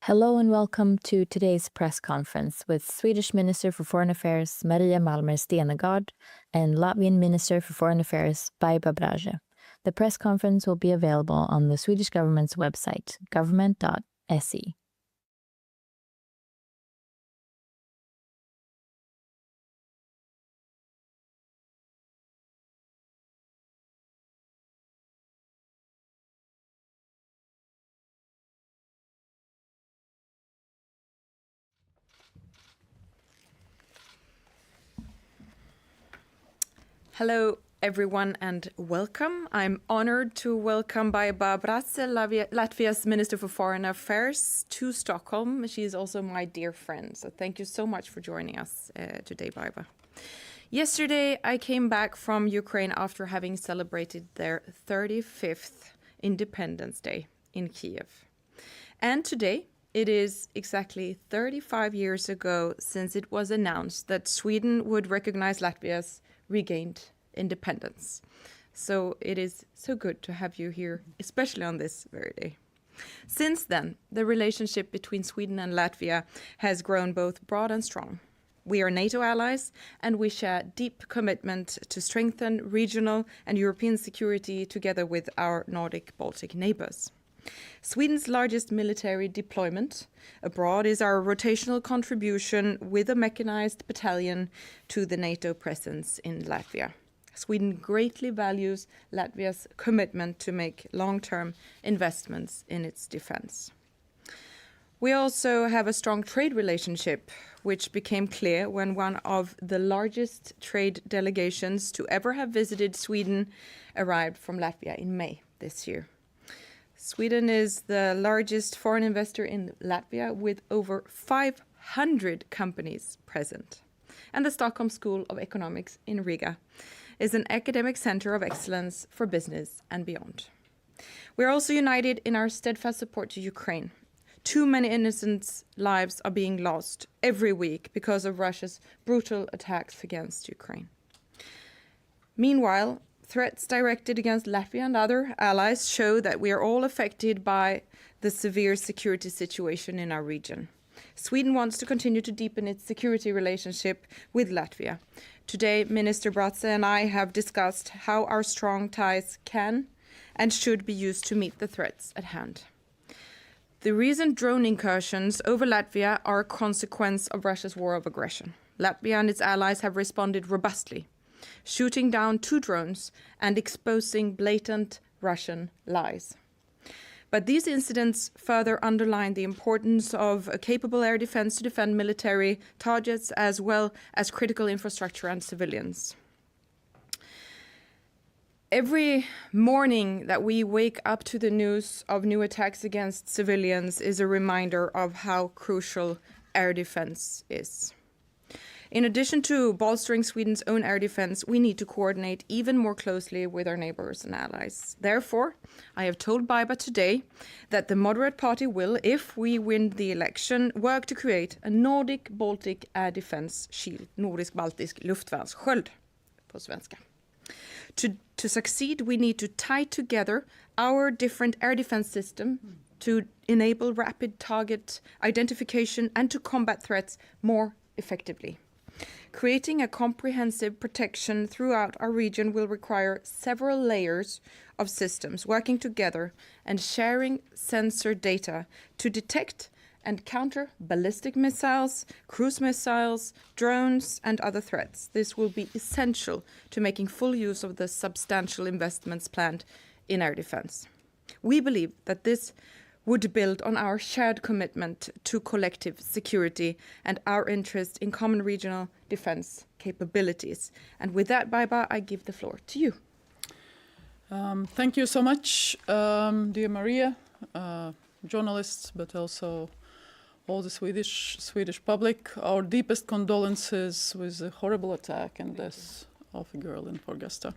Hello and welcome to today's press conference with Swedish Minister for Foreign Affairs Maria Malmer Stenergard and Latvian Minister for Foreign Affairs Baiba Braže. The press conference will be available on the Swedish government's website, government.se. Hello, everyone, and welcome. I'm honored to welcome Baiba Braže, Latvia's Minister for Foreign Affairs, to Stockholm. She is also my dear friend, so thank you so much for joining us today, Baiba. Yesterday, I came back from Ukraine after having celebrated their 35th Independence Day in Kiev. And today, it is exactly 35 years ago since it was announced that Sweden would recognize Latvia's regained independence. So it is so good to have you here, especially on this very day. Since then, the relationship between Sweden and Latvia has grown both broad and strong. We are NATO allies, and we share deep commitment to strengthen regional and European security together with our Nordic-Baltic neighbors. Sweden's largest military deployment abroad is our rotational contribution with a mechanized battalion to the NATO presence in Latvia. Sweden greatly values Latvia's commitment to make long-term investments in its defense. We also have a strong trade relationship, which became clear when one of the largest trade delegations to ever have visited Sweden arrived from Latvia in May this year. Sweden is the largest foreign investor in Latvia with over 500 companies present. And the Stockholm School of Economics in Riga is an academic center of excellence for business and beyond. We're also united in our steadfast support to Ukraine. Too many innocent lives are being lost every week because of Russia's brutal attacks against Ukraine. Meanwhile, threats directed against Latvia and other allies show that we are all affected by the severe security situation in our region. Sweden wants to continue to deepen its security relationship with Latvia. Today, Minister Braže and I have discussed how our strong ties can and should be used to meet the threats at hand. The recent drone incursions over Latvia are a consequence of Russia's war of aggression. Latvia and its allies have responded robustly, shooting down 2 drones and exposing blatant Russian lies. But these incidents further underline the importance of a capable air defense to defend military targets as well as critical infrastructure and civilians. Every morning that we wake up to the news of new attacks against civilians is a reminder of how crucial air defense is. In addition to bolstering Sweden's own air defense, we need to coordinate even more closely with our neighbors and allies. Therefore, I have told Baiba today that the moderate party will, if we win the election, work to create a Nordic-Baltic air defense shield, nordisk-baltisk luftvärnssköld på svenska. To succeed, we need to tie together our different air defense systems to enable rapid target identification and to combat threats more effectively. Creating a comprehensive protection throughout our region will require several layers of systems working together and sharing sensor data to detect and counter ballistic missiles, cruise missiles, drones, and other threats. This will be essential to making full use of the substantial investments planned in air defense. We believe that this would build on our shared commitment to collective security and our interest in common regional defense capabilities. And with that, Baiba, I give the floor to you. Thank you so much, dear Maria, journalists, but also all the Swedish public. Our deepest condolences with the horrible attack and death of a girl in Fagersta.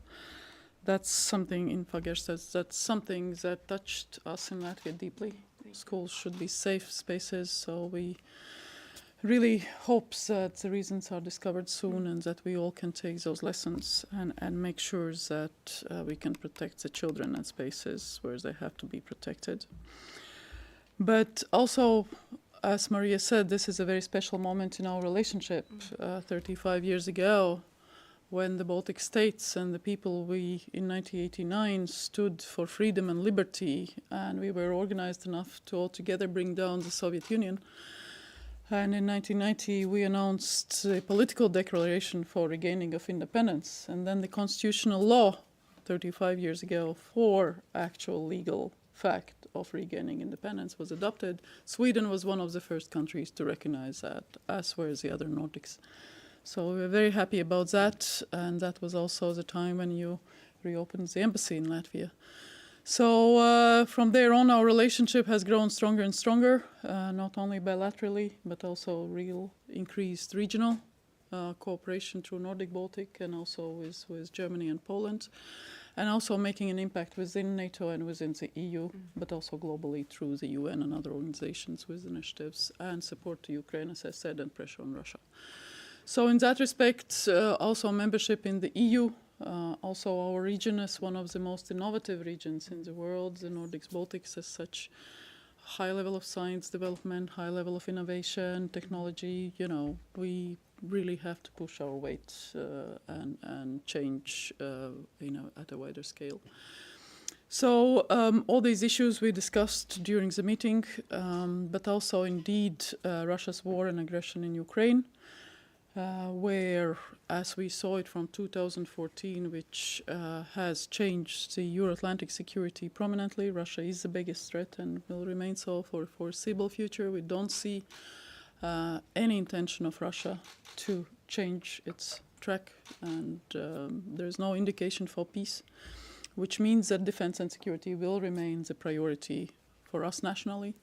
That's something in Fagersta. That's something that touched us in Latvia deeply. Schools should be safe spaces, so we really hope that the reasons are discovered soon and that we all can take those lessons and make sure that we can protect the children and spaces where they have to be protected. But also as Maria said, this is a very special moment in our relationship. 35 years ago, when the Baltic states and the people we, in 1989, stood for freedom and liberty, and we were organized enough to all together bring down the Soviet Union. And in 1990, we announced a political declaration for regaining of independence. And then the constitutional law, 35 years ago, for actual legal fact of regaining independence was adopted. Sweden was one of the first countries to recognize that, as were the other Nordics. So we were very happy about that, and that was also the time when you reopened the embassy in Latvia. So from there on, our relationship has grown stronger and stronger, not only bilaterally, but also real increased regional cooperation through Nordic-Baltic and also with Germany and Poland, and also making an impact within NATO and within the EU, but also globally through the UN and other organizations with initiatives and support to Ukraine, as I said, and pressure on Russia. So in that respect, also membership in the EU, also our region is one of the most innovative regions in the world. The Nordics, Baltics has such high level of science development, high level of innovation, technology. You know, we really have to push our weight and change, at a wider scale. So all these issues we discussed during the meeting, but also indeed Russia's war and aggression in Ukraine. Where, as we saw it from 2014, which has changed the Euro-Atlantic security prominently, Russia is the biggest threat and will remain so for the foreseeable future. We don't see any intention of Russia to change its track, and there is no indication for peace, which means that defense and security will remain the priority for us nationally,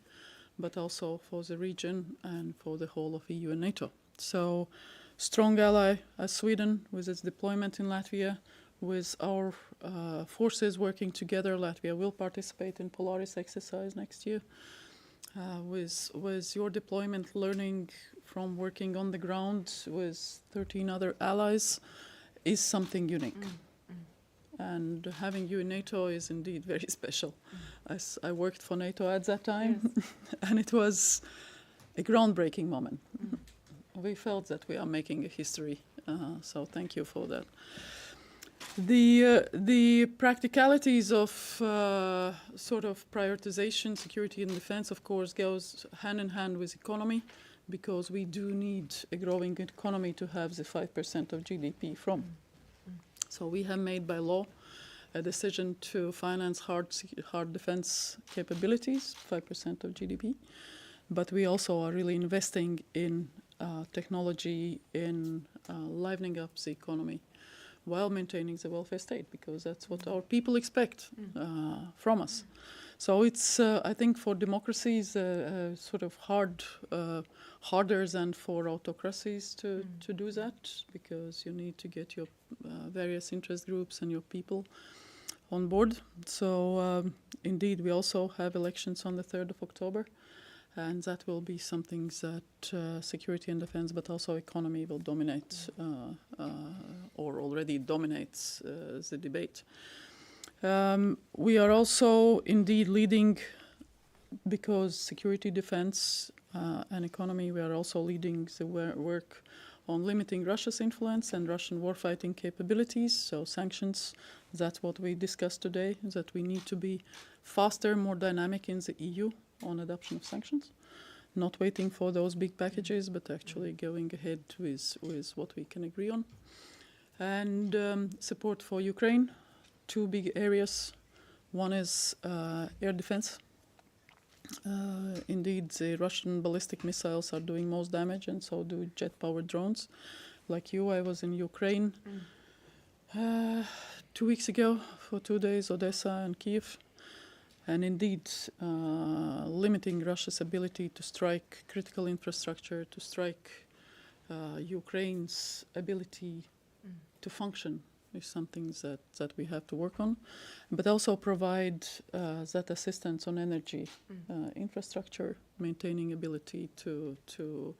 but also for the region and for the whole of EU and NATO. So, strong ally as Sweden with its deployment in Latvia, with our forces working together. Latvia will participate in Polaris exercise next year. With your deployment, learning from working on the ground with 13 other allies is something unique. And having you in NATO is indeed very special. As I worked for NATO at that time, yes. And it was a groundbreaking moment. We felt that we are making a history, so thank you for that. The practicalities of sort of prioritization, security and defense, of course, goes hand in hand with economy, because we do need a growing economy to have the 5% of GDP from. So we have made by law a decision to finance hard defense capabilities, 5% of GDP, but we also are really investing in technology, in livening up the economy while maintaining the welfare state, because that's what our people expect from us. So it's, I think, for democracies sort of harder than for autocracies to do that, because you need to get your various interest groups and your people on board. So indeed, we also have elections on the 3rd of October. And that will be something that security and defense, but also economy will dominate, or already dominates the debate. We are also indeed leading, because security, defense, and economy, we are also leading the work on limiting Russia's influence and Russian warfighting capabilities. So sanctions, that's what we discussed today, that we need to be faster, more dynamic in the EU on adoption of sanctions, not waiting for those big packages, but actually going ahead with what we can agree on. And support for Ukraine, two big areas. One is air defense. Indeed, the Russian ballistic missiles are doing most damage, and so do jet-powered drones. Like you, I was in Ukraine 2 weeks ago for 2 days, Odessa and Kiev. And indeed, limiting Russia's ability to strike critical infrastructure, to strike Ukraine's ability to function is something that we have to work on. But also provide that assistance on energy infrastructure, maintaining ability to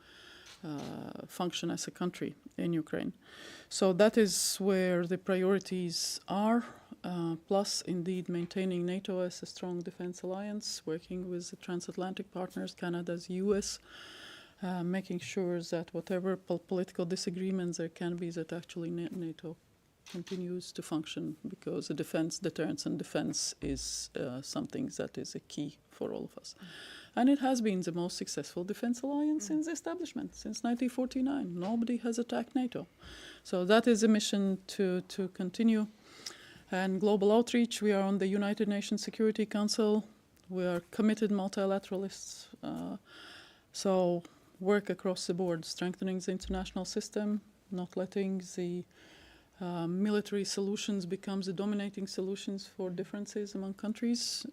function as a country in Ukraine. So that is where the priorities are, plus indeed maintaining NATO as a strong defense alliance, working with the transatlantic partners, Canada's US, making sure that whatever political disagreements there can be, that actually NATO continues to function, because the defense, deterrence and defense is something that is a key for all of us. And it has been the most successful defense alliance since the establishment, since 1949. Nobody has attacked NATO. So that is a mission to continue. And global outreach, we are on the United Nations Security Council. We are committed multilateralists. So work across the board, strengthening the international system, not letting the military solutions become the dominating solutions for differences among countries.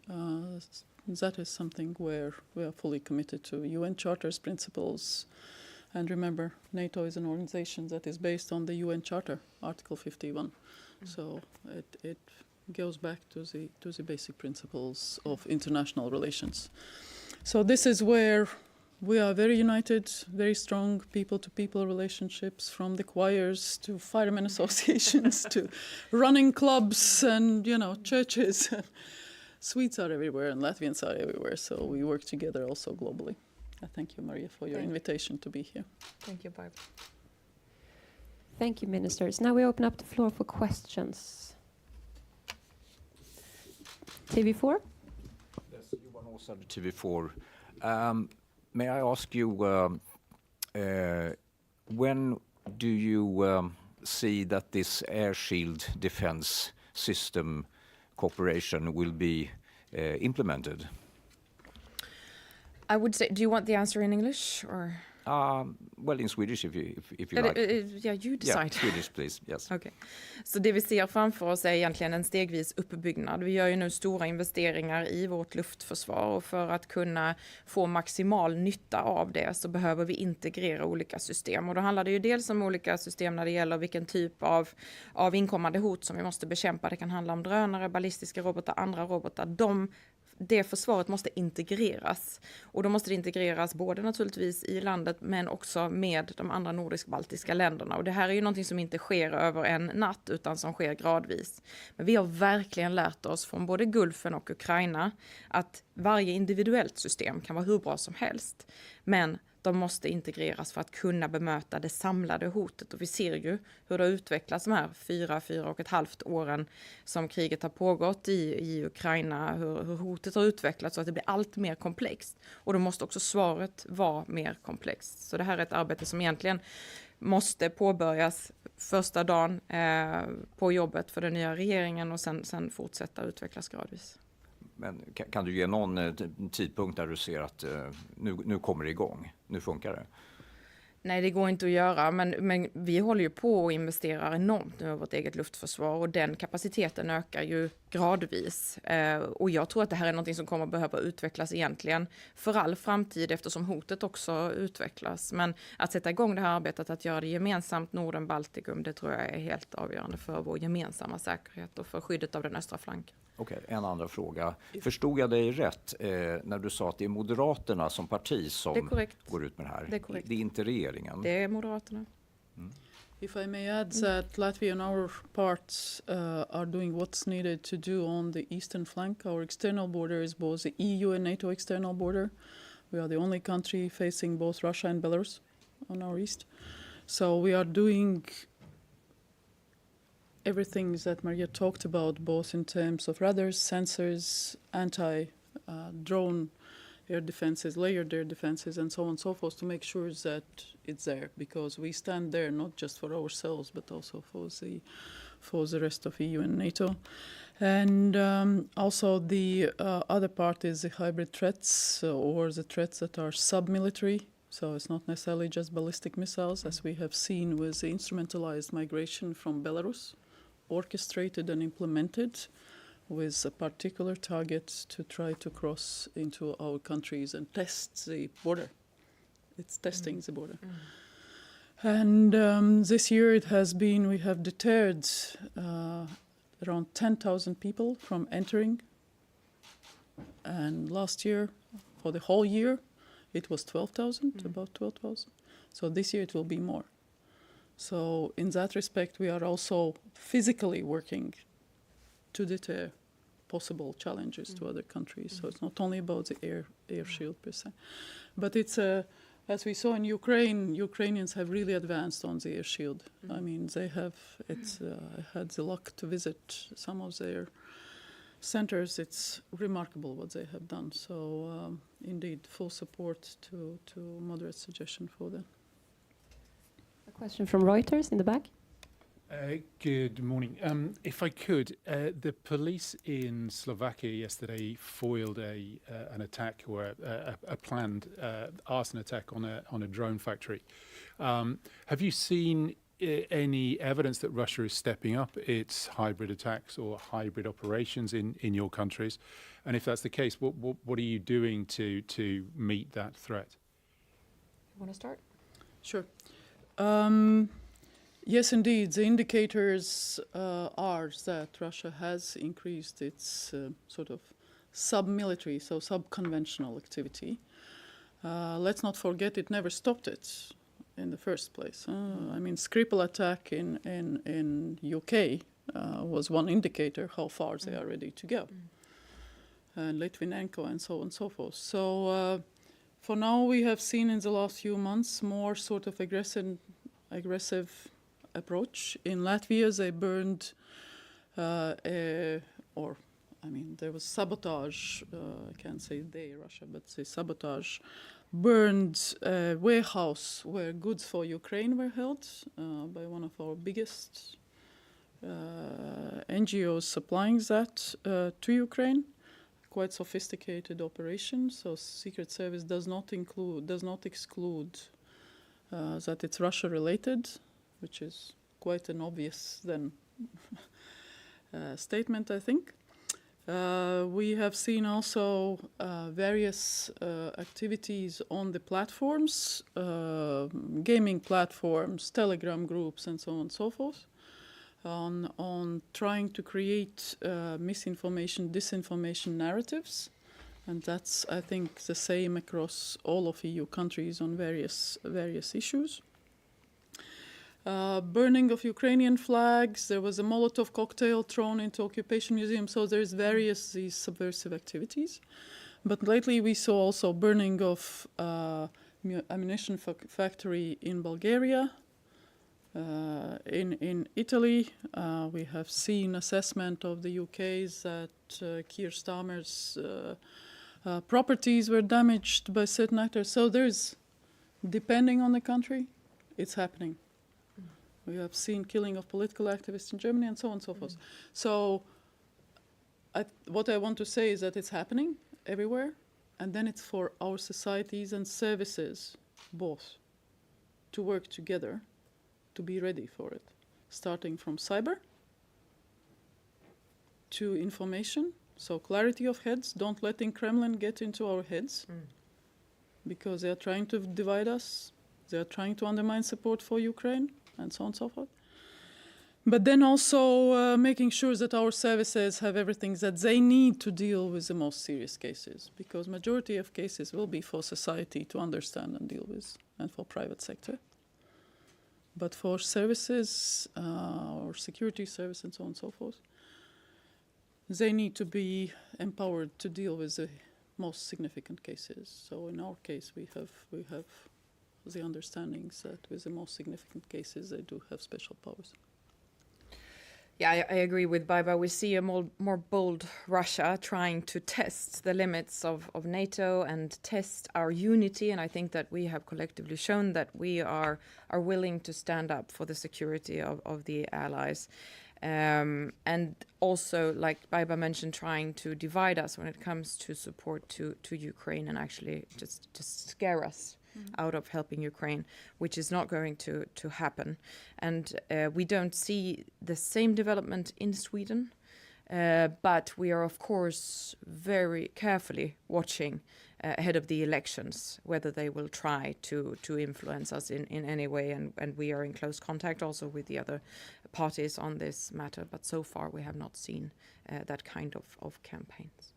That is something where we are fully committed to UN Charter's principles. And remember, NATO is an organization that is based on the UN Charter, Article 51. So it goes back to the basic principles of international relations. So this is where we are very united, very strong people-to-people relationships, from the choirs to firemen associations to running clubs and, churches. Swedes are everywhere and Latvians are everywhere, so we work together also globally. Thank you, Maria, for your invitation to be here. Thank you, Baiba. Thank you, ministers. Now we open up the floor for questions. TV4? Yes, Johan Åsard, TV4. May I ask you, when do you see that this air shield defense system cooperation will be implemented? I would say, do you want the answer in English or? Well, in Swedish if you like. Yeah, you decide. Yeah, Swedish please, yes. Okay. Så det vi ser framför oss är egentligen en stegvis uppbyggnad. Vi gör ju nu stora investeringar i vårt luftförsvar, och för att kunna få maximal nytta av det så behöver vi integrera olika system. Och då handlar det ju dels om olika system när det gäller vilken typ av inkommande hot som vi måste bekämpa. Det kan handla om drönare, ballistiska robotar, andra robotar. Det försvaret måste integreras, och då måste det integreras både naturligtvis i landet men också med de andra nordisk-baltiska länderna, och det här är ju någonting som inte sker över en natt utan som sker gradvis. Men vi har verkligen lärt oss från både Gulfen och Ukraina att varje individuellt system kan vara hur bra som helst, men de måste integreras för att kunna bemöta det samlade hotet. Och vi ser ju hur det har utvecklats de här 4,5 åren som kriget har pågått i Ukraina. Hur hotet har utvecklats så att det blir allt mer komplext. Och då måste också svaret vara mer komplext. Så det här är ett arbete som egentligen måste påbörjas första dagen på jobbet för den nya regeringen och sen fortsätta utvecklas gradvis. Men kan du ge någon tidpunkt där du ser att nu kommer det igång, nu funkar det? Nej, det går inte att göra, men vi håller ju på och investerar enormt nu i vårt eget luftförsvar, och den kapaciteten ökar ju gradvis. Och jag tror att det här är något som kommer att behöva utvecklas egentligen för all framtid, eftersom hotet också utvecklas. Men att sätta igång det här arbetet, att göra det gemensamt Norden, Baltikum, det tror jag är helt avgörande för vår gemensamma säkerhet och för skyddet av den östra flanken. Okej, en andra fråga. Förstod jag dig rätt när du sa att det är Moderaterna som parti som går ut med det här? Det är korrekt. Det är inte regeringen? Det är Moderaterna. If I may add that Latvia on our part are doing what's needed to do on the eastern flank. Our external border is both the EU and NATO external border. We are the only country facing both Russia and Belarus on our east. So we are doing everything that Maria talked about, both in terms of radars, sensors, anti-drone air defenses, layered air defenses, and so on and so forth, to make sure that it's there, because we stand there not just for ourselves, but also for the rest of EU and NATO. And also the other part is the hybrid threats, or the threats that are sub-military. So it's not necessarily just ballistic missiles, as we have seen with the instrumentalized migration from Belarus, orchestrated and implemented with a particular target to try to cross into our countries and test the border. It's testing the border. And this year we have deterred around 10,000 people from entering. And last year, for the whole year, it was 12,000, about 12,000. So this year it will be more. So in that respect, we are also physically working to deter possible challenges to other countries. So it's not only about the air shield per se, but it's as we saw in Ukraine, Ukrainians have really advanced on the air shield. I mean, they have. I had the luck to visit some of their centers. It's remarkable what they have done. So indeed, full support to moderate suggestion for them. A question from Reuters in the back. Good morning. If I could, the police in Slovakia yesterday foiled an attack or a planned arson attack on a drone factory. Have you seen any evidence that Russia is stepping up its hybrid attacks or hybrid operations in your countries? And if that's the case, what are you doing to meet that threat? You want to start? Sure. Yes, indeed. The indicators are that Russia has increased its sort of sub-military, so sub-conventional activity. Let's not forget it never stopped it in the first place. I mean, Skripal attack in UK was one indicator how far they are ready to go. And Litvinenko and so on and so forth. So for now, we have seen in the last few months more sort of aggressive approach. In Latvia, they burned, there was sabotage. I can't say they, Russia, but they sabotage. Burned a warehouse where goods for Ukraine were held by one of our biggest NGOs supplying that to Ukraine. Quite sophisticated operation. So Secret Service does not exclude that it's Russia related, which is quite an obvious then statement, I think. We have seen also various activities on the platforms, gaming platforms, Telegram groups, and so on and so forth, on trying to create misinformation, disinformation narratives. And that's, I think, the same across all of EU countries on various issues. Burning of Ukrainian flags. There was a Molotov cocktail thrown into Occupation Museum. So there's various these subversive activities. But lately we saw also burning of ammunition factory in Bulgaria. In Italy, we have seen assessment of the UK's that Keir Starmer's properties were damaged by certain actors. So there's, depending on the country, it's happening. We have seen killing of political activists in Germany and so on and so forth. So what I want to say is that it's happening everywhere, and then it's for our societies and services both to work together to be ready for it, starting from cyber to information. So clarity of heads, don't letting Kremlin get into our heads because they are trying to divide us. They are trying to undermine support for Ukraine and so on and so forth. But then also making sure that our services have everything that they need to deal with the most serious cases, because majority of cases will be for society to understand and deal with, and for private sector. But for services or security service and so on and so forth, they need to be empowered to deal with the most significant cases. So in our case, we have the understandings that with the most significant cases, they do have special powers. Yeah, I agree with Baiba. We see a more bold Russia trying to test the limits of NATO and test our unity. And I think that we have collectively shown that we are willing to stand up for the security of the allies. And also, like Baiba mentioned, trying to divide us when it comes to support to Ukraine and actually just scare us out of helping Ukraine, which is not going to happen. And we don't see the same development in Sweden, but we are, of course, very carefully watching ahead of the elections whether they will try to influence us in any way. And we are in close contact also with the other parties on this matter. But so far, we have not seen that kind of campaigns.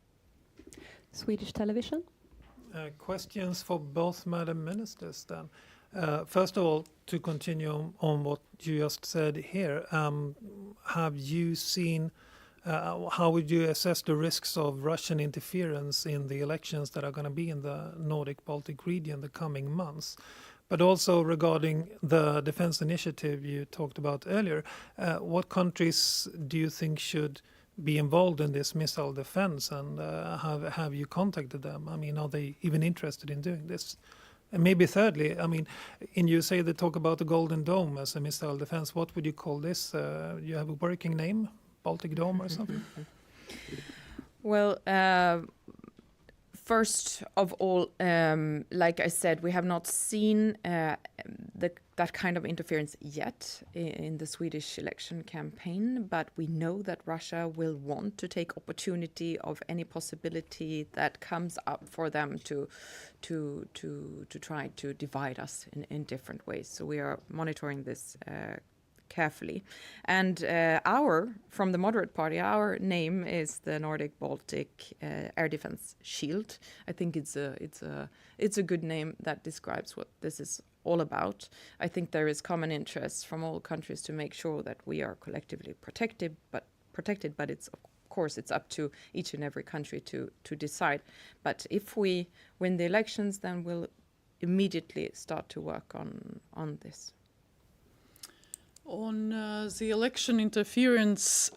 Swedish television? Questions for both Madam Ministers then. First of all, to continue on what you just said here, have you seen, how would you assess the risks of Russian interference in the elections that are going to be in the Nordic-Baltic region the coming months? But also regarding the defense initiative you talked about earlier, what countries do you think should be involved in this missile defense, and have you contacted them? I mean, are they even interested in doing this? And maybe thirdly, I mean, in USA they talk about the Golden Dome as a missile defense. What would you call this? You have a working name, Baltic Dome or something? Well, first of all, like I said, we have not seen that kind of interference yet in the Swedish election campaign, but we know that Russia will want to take opportunity of any possibility that comes up for them to try to divide us in different ways. So we are monitoring this carefully. And from the moderate party, our name is the Nordic Baltic Air Defense Shield. I think it's a good name that describes what this is all about. I think there is common interest from all countries to make sure that we are collectively protected, but it's of course it's up to each and every country to decide. But if we win the elections, then we'll immediately start to work on this. On the election interference,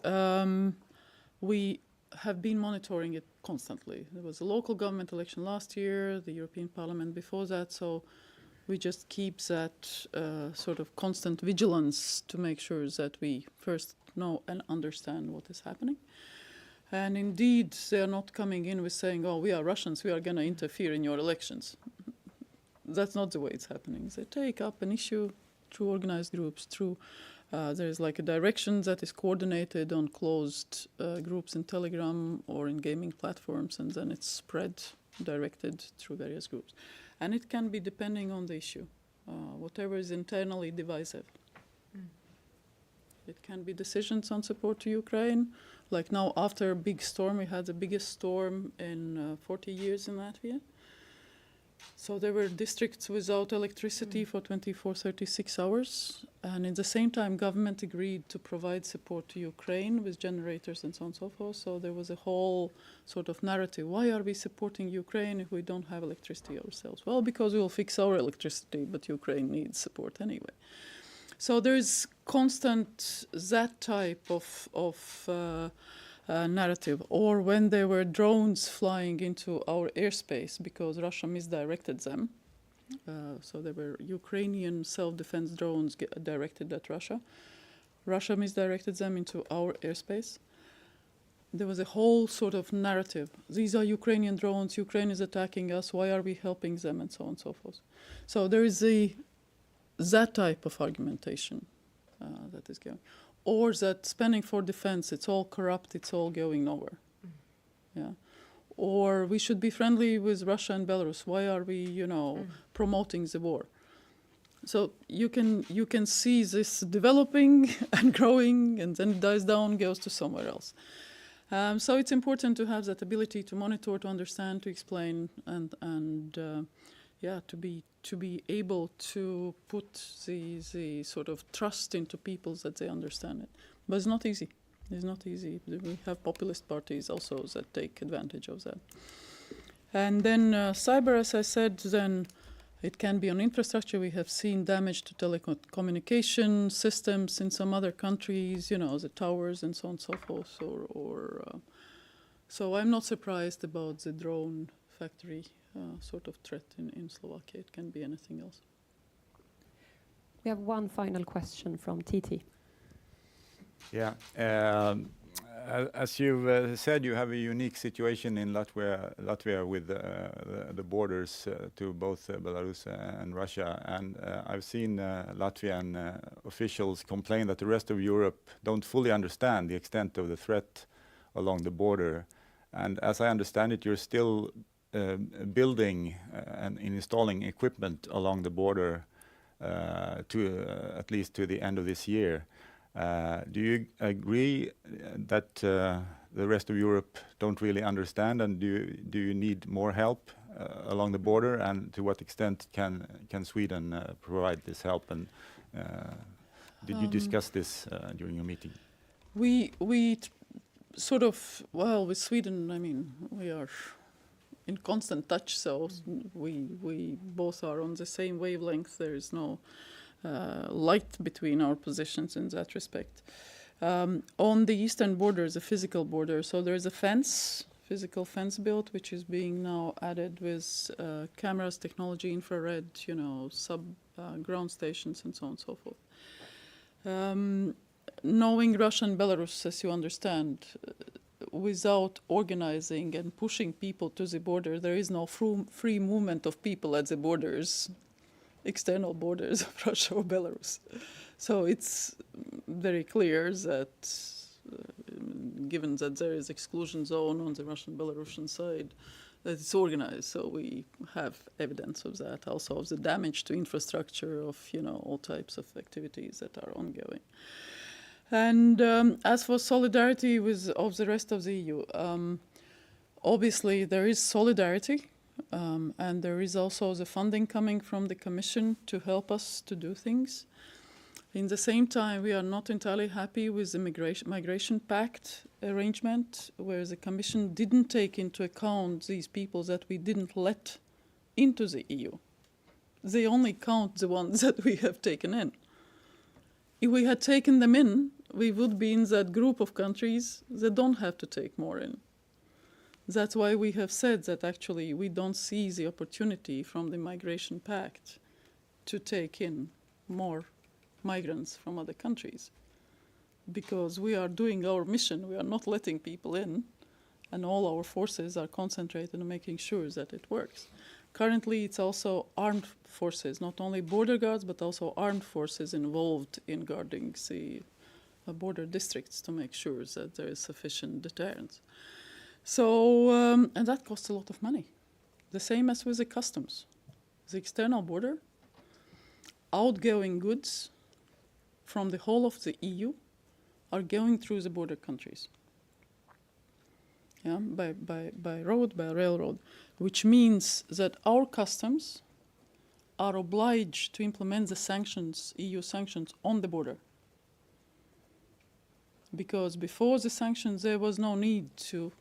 we have been monitoring it constantly. There was a local government election last year, the European Parliament before that, so we just keep that sort of constant vigilance to make sure that we first know and understand what is happening. And indeed, they are not coming in with saying, oh, we are Russians, we are going to interfere in your elections. That's not the way it's happening. They take up an issue through organized groups, there's like a direction that is coordinated on closed groups in Telegram or in gaming platforms, and then it's spread, directed through various groups. And it can be depending on the issue, whatever is internally divisive. It can be decisions on support to Ukraine. Like now, after a big storm, we had the biggest storm in 40 years in Latvia. So there were districts without electricity for 24, 36 hours. And at the same time, government agreed to provide support to Ukraine with generators and so on and so forth. So there was a whole sort of narrative. Why are we supporting Ukraine if we don't have electricity ourselves? Well, because we will fix our electricity, but Ukraine needs support anyway. So there is constant that type of narrative, or when there were drones flying into our airspace because Russia misdirected them. So there were Ukrainian self-defense drones directed at Russia. Russia misdirected them into our airspace. There was a whole sort of narrative. These are Ukrainian drones, Ukraine is attacking us, why are we helping them, and so on and so forth. So there is that type of argumentation that is going. Or that spending for defense, it's all corrupt, it's all going nowhere. Yeah. Or we should be friendly with Russia and Belarus. Why are we, promoting the war? So you can see this developing and growing, and then it dies down, goes to somewhere else. So it's important to have that ability to monitor, to understand, to explain, and to be able to put the sort of trust into people that they understand it. But it's not easy. It's not easy. We have populist parties also that take advantage of that. And then cyber, as I said, then it can be on infrastructure. We have seen damage to telecommunication systems in some other countries, the towers and so on and so forth. So I'm not surprised about the drone factory sort of threat in Slovakia. It can be anything else. We have one final question from TT. Yeah. As you've said, you have a unique situation in Latvia with the borders to both Belarus and Russia. And I've seen Latvian officials complain that the rest of Europe don't fully understand the extent of the threat along the border. And as I understand it, you're still building and installing equipment along the border at least to the end of this year. Do you agree that the rest of Europe don't really understand, and do you need more help along the border, and to what extent can Sweden provide this help? And did you discuss this during your meeting? We sort of, well, with Sweden, I mean, we are in constant touch, so we both are on the same wavelength. There is no light between our positions in that respect. On the eastern border, the physical border, so there is a physical fence built, which is being now added with cameras, technology, infrared, ground stations, and so on and so forth. Knowing Russia and Belarus, as you understand, without organizing and pushing people to the border, there is no free movement of people at the borders, external borders of Russia or Belarus. So it's very clear that, given that there is exclusion zone on the Russian-Belarusian side, that it's organized. So we have evidence of that, also of the damage to infrastructure, of all types of activities that are ongoing. And as for solidarity of the rest of the EU, obviously there is solidarity, and there is also the funding coming from the Commission to help us to do things. In the same time, we are not entirely happy with the migration pact arrangement, where the Commission didn't take into account these people that we didn't let into the EU. They only count the ones that we have taken in. If we had taken them in, we would be in that group of countries that don't have to take more in. That's why we have said that actually we don't see the opportunity from the migration pact to take in more migrants from other countries. Because we are doing our mission, we are not letting people in, and all our forces are concentrated on making sure that it works. Currently, it's also armed forces, not only border guards, but also armed forces involved in guarding the border districts to make sure that there is sufficient deterrence. So, and that costs a lot of money. The same as with the customs. The external border, outgoing goods from the whole of the EU are going through the border countries. Yeah, by road, by railroad, which means that our customs are obliged to implement the sanctions, EU sanctions, on the border. Because before the sanctions, there was no need to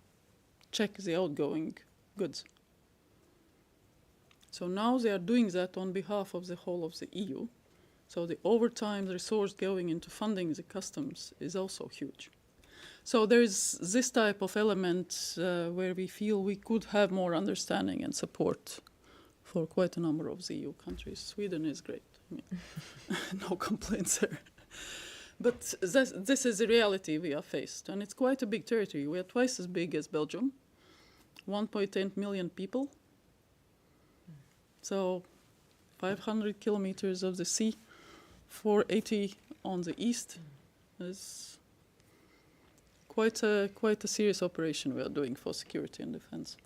check the outgoing goods. So now they are doing that on behalf of the whole of the EU. So the overtime resource going into funding the customs is also huge. So there is this type of element where we feel we could have more understanding and support for quite a number of the EU countries. Sweden is great. I mean, no complaints there. But this is the reality we are faced. And it's quite a big territory. We are twice as big as Belgium, 1.8 million people. So 500 kilometers of the sea, 480 on the east. Is quite a serious operation we are doing for security and defense.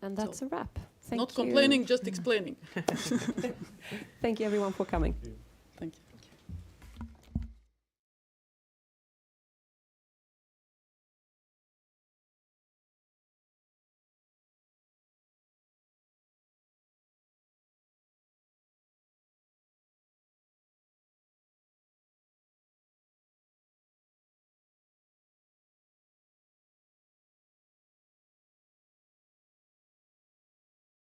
And that's a wrap. Thank Not you. complaining, just explaining. Thank you everyone for coming.